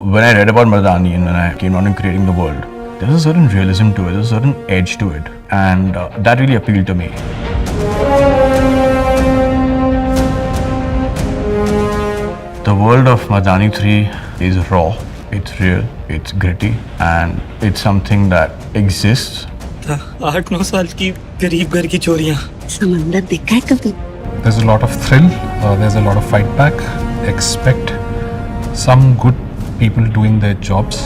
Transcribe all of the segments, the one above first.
When I read about Mardani and when I came on in creating the world, there's a certain realism to it, there's a certain edge to it, and that really appealed to me. The world of Mardani 3 is raw, it's real, it's gritty, and it's something that exists. 8-9 साल की गरीब घर की चोरियां समंदर देखा है कभी? There's a lot of thrill, there's a lot of fight back. Expect some good people doing their jobs,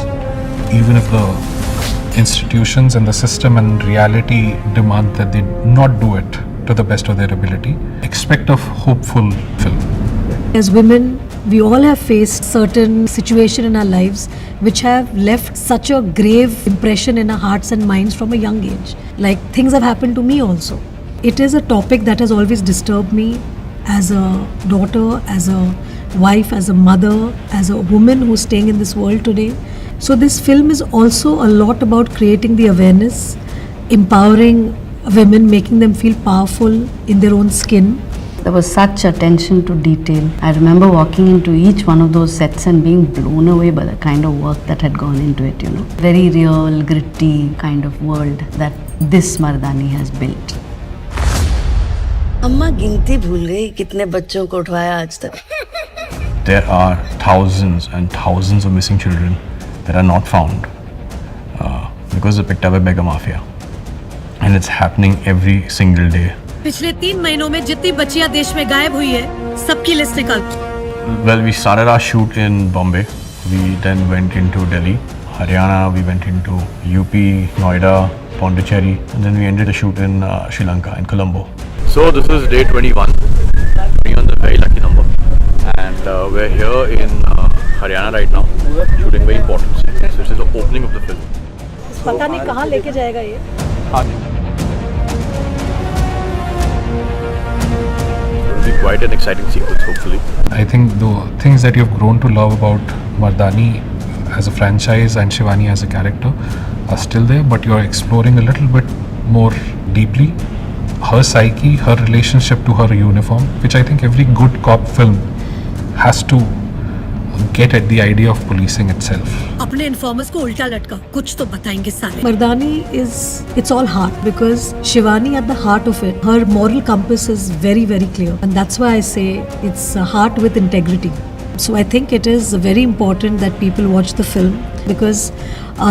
even if the institutions and the system and reality demand that they not do it to the best of their ability. Expect a hopeful film. As women, we all have faced certain situations in our lives which have left such a grave impression in our hearts and minds from a young age. Like things have happened to me also. It is a topic that has always disturbed me as a daughter, as a wife, as a mother, as a woman who's staying in this world today. So this film is also a lot about creating the awareness, empowering women, making them feel powerful in their own skin. There was such attention to detail. I remember walking into each one of those sets and being blown away by the kind of work that had gone into it, Very real, gritty kind of world that this Mardani has built. अम्मा गिनती भूल गई कितने बच्चों को उठवाया आज तक. There are thousands and thousands of missing children that are not found because they're picked up by beggar mafia, and it's happening every single day. पिछले 3 महीनों में जितनी बच्चियां देश में गायब हुई है, सबकी लिस्ट निकाल. Well, we started our shoot in Bombay. We then went into Delhi, Haryana. We went into UP, Noida, Pondicherry, and then we ended the shoot in Sri Lanka, in Colombo. So this is day 21, being on the very lucky number, and we're here in Haryana right now, shooting very important scenes. So this is the opening of the film. पता नहीं कहाँ लेके जाएगा ये. It will be quite an exciting sequence, hopefully. I think the things that you've grown to love about Mardani as a franchise and Shivani as a character are still there, but you're exploring a little bit more deeply her psyche, her relationship to her uniform, which I think every good cop film has to get at the idea of policing itself. अपने informers को उल्टा लटका, कुछ तो बताएंगे साले. Mardani it's all heart, because Shivani at the heart of it, her moral compass is very, very clear, and that's why I say it's a heart with integrity. So I think it is very important that people watch the film, because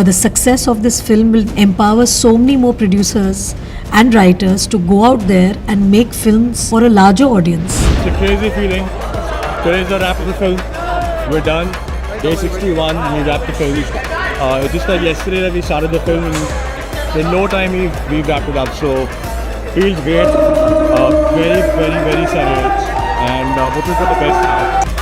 the success of this film will empower so many more producers and writers to go out there and make films for a larger audience. It's a crazy feeling. Today's the wrap of the film. We're done. Day 61, we wrapped the film. It's just like yesterday that we started the film, and in no time we wrapped it up. So feels great. Very, very, very surreal, and hoping for the best.